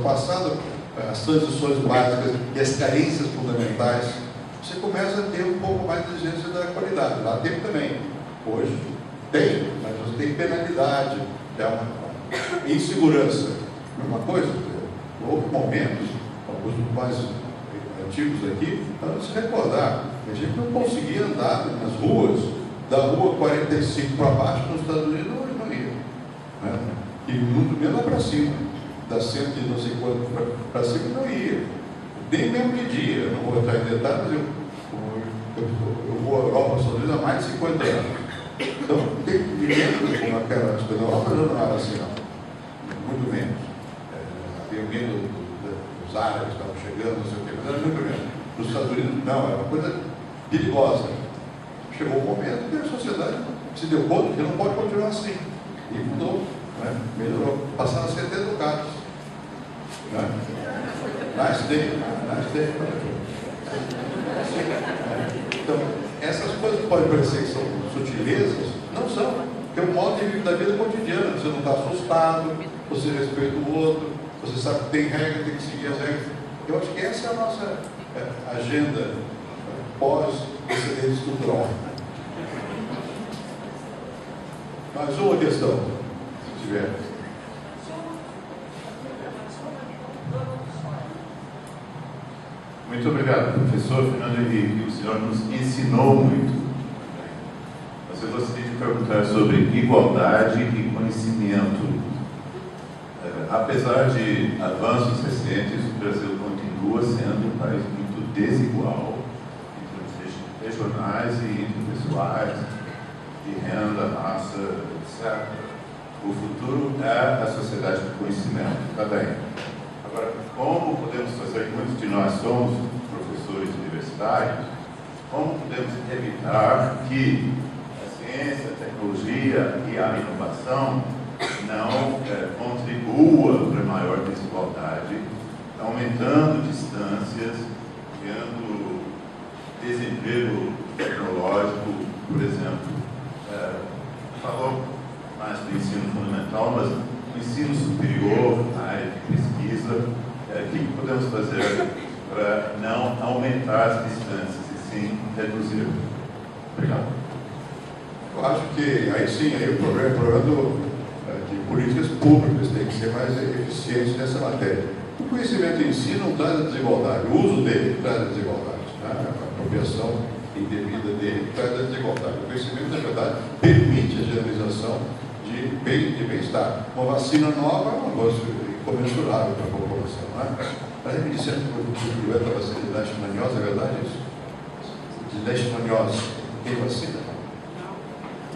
passado as transições básicas e as carências fundamentais, você começa a ter um pouco mais de exigência da qualidade. Lá tem também. Hoje tem, mas você tem penalidade, é uma insegurança. Mesma coisa, houve momentos, alguns mais antigos aqui, para se recordar, a gente não conseguia andar nas ruas, da rua 45 para baixo nos Estados Unidos, não ia. Né? E muito menos lá para cima, da 100 e não sei quanto para cima, não ia. Nem mesmo de dia, não vou entrar em detalhes, eu vou à Europa, aos Estados Unidos há mais de 50 anos. Então, tem medo como aquelas coisas. Na Europa não era assim, não. Muito menos. Havia medo dos árabes que estavam chegando, não sei o quê, mas era muito menos. Nos Estados Unidos, não, era uma coisa perigosa. Chegou um momento que a sociedade se deu conta que não pode continuar assim. E mudou, né? Melhorou. Passaram a ser até educados. Né? Nice day. Então, essas coisas que podem parecer que são sutilezas, não são. Porque é um modo de vida da vida cotidiana. Você não está assustado, você respeita o outro, você sabe que tem regra, tem que seguir as regras. Eu acho que essa é a nossa agenda pós-excedente estrutural. Mais uma questão, se tiver. Muito obrigado, professor Fernando Henrique. O senhor nos ensinou muito. Mas eu gostaria de perguntar sobre igualdade e conhecimento. Apesar de avanços recentes, o Brasil continua sendo um país muito desigual em termos regionais e interpessoais, de renda, raça, etc. O futuro é a sociedade do conhecimento, está bem. Agora, como podemos fazer, muitos de nós somos professores universitários, como podemos evitar que a ciência, a tecnologia e a inovação não contribua para maior desigualdade, aumentando distâncias, criando desemprego tecnológico, por exemplo. Falou mais do ensino fundamental, mas o ensino superior, na área de pesquisa, o que podemos fazer para não aumentar as distâncias e sim reduzir? Obrigado. Eu acho que aí sim, aí o problema de políticas públicas tem que ser mais eficiente nessa matéria. O conhecimento em si não traz a desigualdade, o uso dele traz a desigualdade, né? A apropriação indevida dele traz a desigualdade. O conhecimento, na verdade, permite a generalização de bem-estar. Uma vacina nova é um negócio incomensurável para a população, né? Mas ele me disse que o doente da vacina de leishmaniose, é verdade isso? De leishmaniose, tem vacina?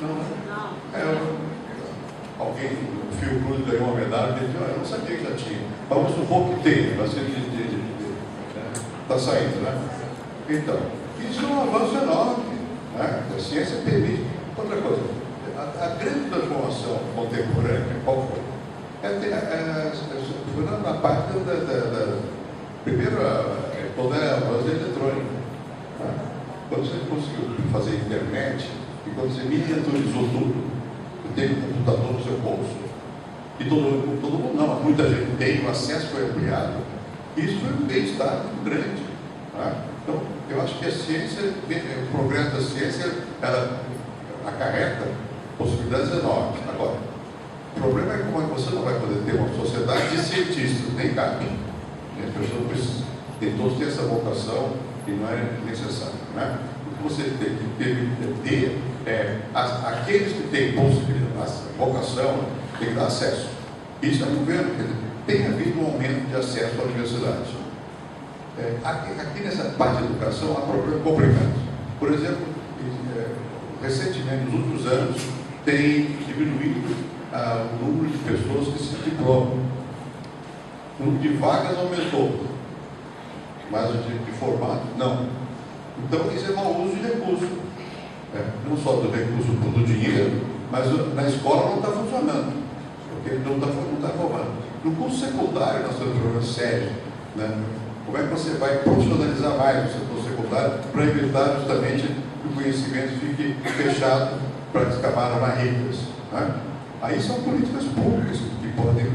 Não. Alguém, o Fiocruz ganhou uma medalha e disse, eu não sabia que já tinha. Vamos supor que tem, vacina está saindo, né? Então, isso é um avanço enorme, né? A ciência permite. Outra coisa, a grande transformação contemporânea, qual foi? Foi na parte da primeira, toda a avanço eletrônica. Né? Quando você conseguiu fazer internet, e quando você miniaturizou tudo, você tem um computador no seu bolso, e todo mundo não, mas muita gente tem, o acesso foi ampliado, isso foi um bem-estar muito grande. Né? Então, eu acho que a ciência, o progresso da ciência, ela acarreta possibilidades enormes. Agora, o problema é como você não vai poder ter uma sociedade de cientistas, nem cabe. As pessoas precisam, todos têm essa vocação e não é necessário. Né? O que você tem que ter aqueles que têm possibilidade, vocação, tem que dar acesso. Isso é o governo, quer dizer, tem havido um aumento de acesso à universidade. Aqui nessa parte de educação há problemas complicados. Por exemplo, recentemente, nos últimos anos, tem diminuído o número de pessoas que se diplomam. O número de vagas aumentou, mas de formato, não. Então, isso é mau uso de recurso. Não só do recurso do dinheiro, mas na escola não está funcionando, porque não está formando. No curso secundário, nós temos um problema sério. Né? Como é que você vai profissionalizar mais o setor secundário para evitar justamente que o conhecimento fique fechado para as camadas mais ricas? Né? Aí são políticas públicas que podem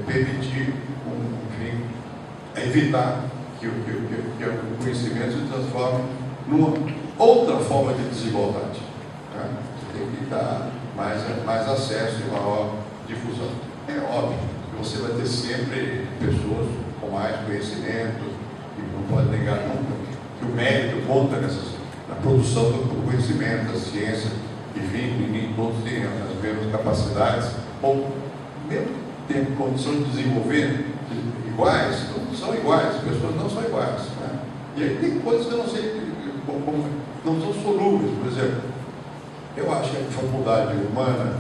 permitir evitar que o conhecimento se transforme numa outra forma de desigualdade. Né? Você tem que dar mais acesso e maior difusão. É óbvio que você vai ter sempre pessoas com mais conhecimento, e não pode negar nunca que o mérito conta na produção do conhecimento, da ciência, enfim, nem todos têm as mesmas capacidades, ou mesmo têm condição de desenvolver iguais, não são iguais, as pessoas não são iguais. Né? E aí tem coisas que eu não sei, como não são solúveis. Por exemplo, eu acho que a faculdade humana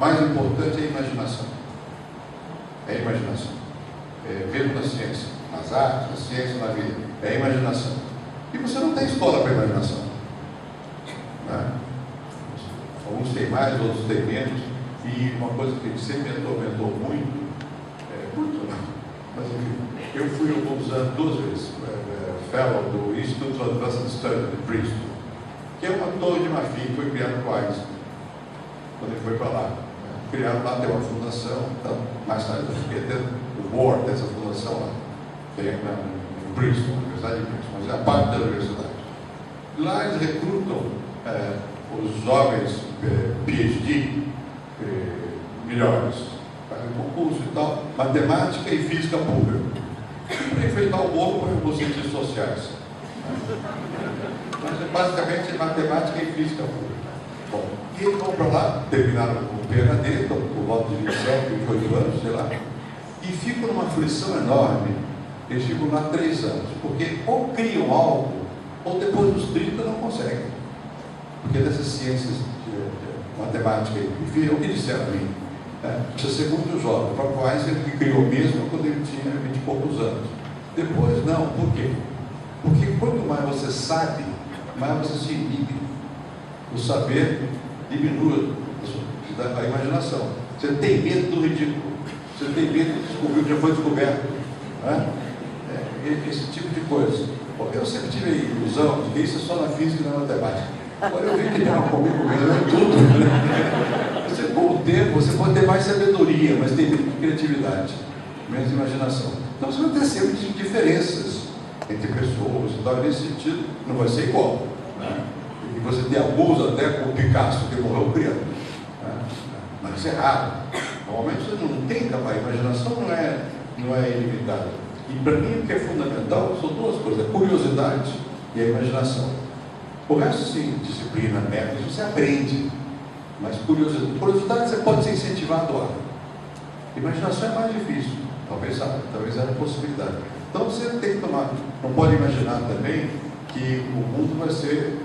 mais importante é a imaginação. É a imaginação. Mesmo na ciência, nas artes, na ciência, na vida. É a imaginação. E você não tem escola para imaginação. Né? Alguns têm mais, outros têm menos. E uma coisa que sempre me atormentou muito, mas enfim, eu fui alguns anos, 2 vezes, fellow do Institute of Advanced Study de Bristol, que é uma torre de marfim que foi criada por Einstein, quando ele foi para lá. Criaram lá, tem uma fundação, então, mais tarde eu fiquei até o board dessa fundação lá, que é em Bristol, na Universidade de Bristol, mas é a parte da universidade. Lá eles recrutam os jovens PhD melhores, fazem concurso e tal, matemática e física pura. Para enfeitar o bolo, põe os ciências sociais. Mas basicamente é matemática e física pura. Bom, e eles vão para lá, terminaram o PhD, então, por volta de 27, 28 anos, sei lá, e ficam numa aflição enorme. Eles ficam lá 3 anos, porque ou criam algo, ou depois dos 30 não conseguem. Porque dessas ciências de matemática e física, o que disseram a mim? Precisa ser muito jovem. O próprio Einstein que criou mesmo quando ele tinha 20 e poucos anos. Depois, não. Por quê? Porque quanto mais você sabe, mais você se inibe. O saber diminui a imaginação. Você tem medo do ridículo. Você tem medo de descobrir o que já foi descoberto. Né? Esse tipo de coisa. Bom, eu sempre tive a ilusão de que isso é só na física e na matemática. Agora eu vi que não, comigo mesmo é tudo. Né? Com o tempo, você pode ter mais sabedoria, mas tem menos criatividade, menos imaginação. Então você vai ter sempre diferenças entre pessoas e tal. Nesse sentido, não vai ser igual. Né? E você tem abuso até com o Picasso, que morreu criando. Né? Mas isso é raro. Normalmente você não tem capaz. A imaginação não é ilimitada. E para mim o que é fundamental são 2 coisas: a curiosidade e a imaginação. O resto, sim, disciplina, métodos, você aprende. Mas curiosidade você pode ser incentivado a. Imaginação é mais difícil. Talvez haja possibilidade. Então você tem que tomar. Não pode imaginar também que o mundo vai ser.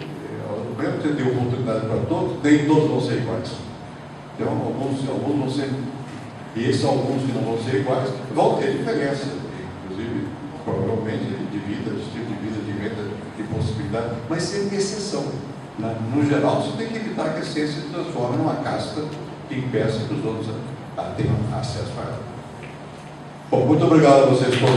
Mesmo que você tenha oportunidade para todos, nem todos vão ser iguais. Então, alguns vão ser. E esses alguns que não vão ser iguais vão ter diferença. Inclusive, provavelmente, de vida, de estilo de vida, de renda, de possibilidade, mas sempre exceção. No geral, você tem que evitar que a ciência se transforme numa casta que impeça que os outros tenham acesso a ela. Bom, muito obrigado a vocês por me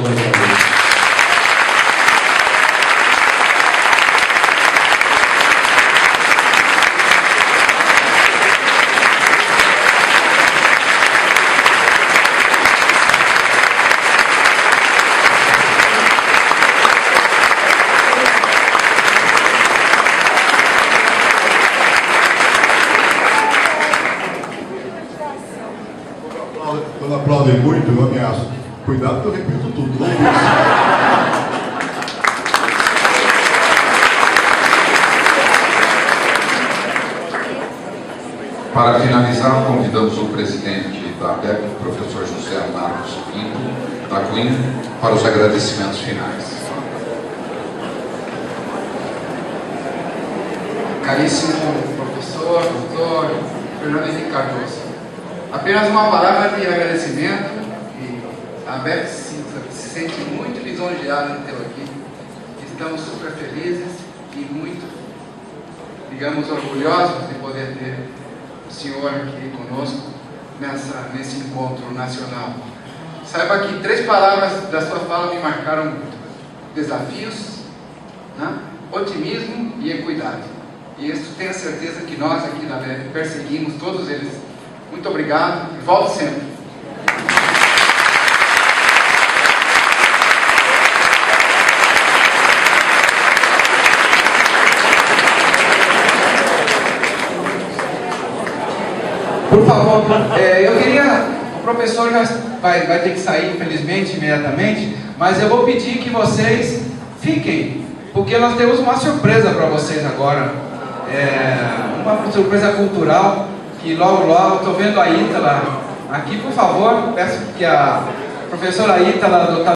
Quando aplaudem muito, eu ameaço. Cuidado que eu repito tudo. Para finalizar, convidamos o presidente da ABEP, o professor José Marcos Pinto, da Cunha, para os agradecimentos finais. Caríssimo professor, doutor Fernando Henrique Cardoso, apenas uma palavra de agradecimento, e a ABEP se sente muito lisonjeada de tê-lo aqui. Estamos super felizes e muito, digamos, orgulhosos de poder ter o senhor aqui conosco nesse encontro nacional. Saiba que 3 palavras da sua fala me marcaram muito: desafios, né? Otimismo e equidade. E isso tenho certeza que nós aqui na ABEP perseguimos todos eles. Muito obrigado e volte sempre. favor, eu queria... O professor já vai ter que sair, infelizmente, imediatamente, mas eu vou pedir que vocês fiquem, porque nós temos uma surpresa para vocês agora. Uma surpresa cultural, que logo, estou vendo a Ítala aqui, por favor, peço que a professora Ítala do